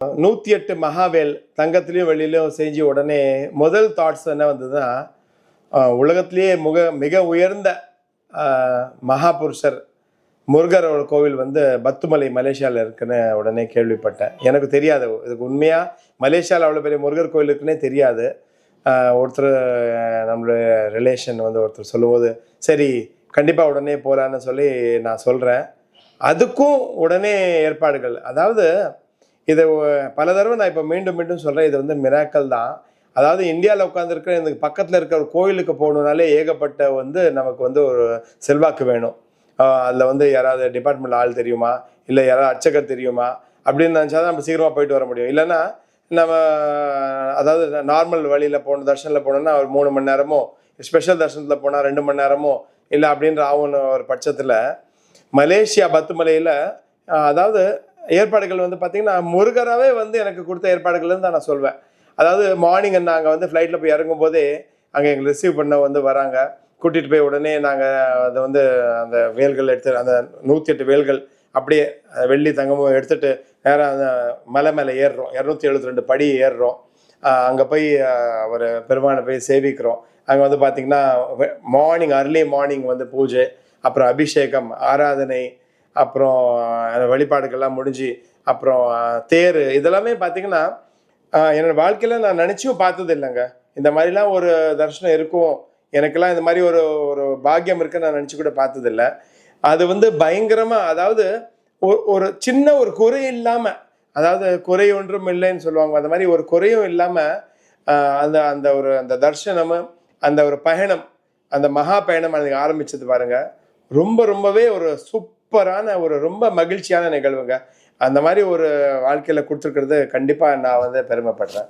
108 மகாவேல் தங்கத்திலையும் வெள்ளியிலும் செஞ்சு உடனே முதல் தாட்ஸ் என்ன வந்ததுன்னா, உலகத்திலேயே மிக உயர்ந்த மகாபுருஷர் முருகர் கோவில் வந்து பத்துமலை மலேசியாவில் இருக்குன்னு உடனே கேள்விப்பட்டேன். எனக்கு தெரியாது இதுக்கு உண்மையாக மலேசியாவில் அவ்வளோ பெரிய முருகர் கோவில் இருக்குன்னே தெரியாது. ஒருத்தர் நம்மளுடைய ரிலேஷன் வந்து ஒருத்தர் சொல்லும்போது சரி கண்டிப்பாக உடனே போகலான்னு சொல்லி நான் சொல்கிறேன். அதுக்கும் உடனே ஏற்பாடுகள். அதாவது இதை பல தடவை நான் இப்போ மீண்டும் மீண்டும் சொல்கிறேன், இது வந்து மிராக்கல் தான். அதாவது இந்தியாவில் உட்காந்துருக்கிற எனக்கு பக்கத்தில் இருக்கிற ஒரு கோயிலுக்கு போகணுன்னாலே ஏகப்பட்ட வந்து நமக்கு வந்து ஒரு செல்வாக்கு வேணும். அதில் வந்து யாராவது டிபார்ட்மெண்ட் ஆள் தெரியுமா, இல்லை யாராவது அர்ச்சகர் தெரியுமா அப்படின்னு நினச்சா தான் நம்ம சீக்கிரமாக போயிட்டு வர முடியும். இல்லைன்னா நம்ம அதாவது நார்மல் வழியில் போகணும், தர்ஷனில் போனோம்னா ஒரு 3 மணி நேரமோ, ஸ்பெஷல் தர்ஷனத்தில் போனால் 2 மணி நேரமோ இல்லை அப்படின்ற ஆகும்னு ஒரு பட்சத்தில் மலேசியா பத்துமலையில் அதாவது ஏற்பாடுகள் வந்து பார்த்தீங்கன்னா முருகராகவே வந்து எனக்கு கொடுத்த ஏற்பாடுகள்னு தான் நான் சொல்வேன். அதாவது மார்னிங் நாங்கள் வந்து ஃப்ளைட்டில் போய் இறங்கும் போதே அங்கே எங்களை ரிசீவ் பண்ண வந்து வராங்க. கூட்டிகிட்டு போய் உடனே நாங்கள் அதை வந்து அந்த வேல்கள் எடுத்து அந்த 108 வேல்கள் அப்படியே வெள்ளி தங்கமும் எடுத்துகிட்டு நேராக அந்த மலை மேலே ஏறுறோம். 272 படி ஏறுறோம். அங்கே போய் ஒரு பெருமானை போய் சேவிக்கிறோம். அங்கே வந்து பார்த்திங்கன்னா அர்லி மார்னிங் வந்து பூஜை, அப்புறம் அபிஷேகம், ஆராதனை, அப்புறம் வழிபாடுகள்லாம் முடிஞ்சு அப்புறம் தேர், இதெல்லாமே பார்த்தீங்கன்னா என்னோட வாழ்க்கையில் நான் நினச்சும் பார்த்தது இல்லைங்க. இந்த மாதிரிலாம் ஒரு தரிசனம் இருக்கும், எனக்கெல்லாம் இந்த மாதிரி ஒரு ஒரு பாக்கியம் இருக்குன்னு நான் நினச்சி கூட பார்த்ததில்லை. அது வந்து பயங்கரமாக, அதாவது ஒரு சின்ன ஒரு குறை இல்லாமல், அதாவது குறை ஒன்றும் இல்லைன்னு சொல்லுவாங்க, அந்த மாதிரி ஒரு குறையும் இல்லாமல் அந்த அந்த ஒரு அந்த தர்சனமும் அந்த ஒரு பயணம், அந்த மகா பயணம் எனக்கு ஆரம்பிச்சது பாருங்க. ரொம்பவே ஒரு சூப்பரான ஒரு ரொம்ப மகிழ்ச்சியான நிகழ்வுங்க. அந்த மாதிரி ஒரு வாழ்க்கையில் கொடுத்துருக்கிறது கண்டிப்பாக நான் வந்து பெருமைப்படுறேன்.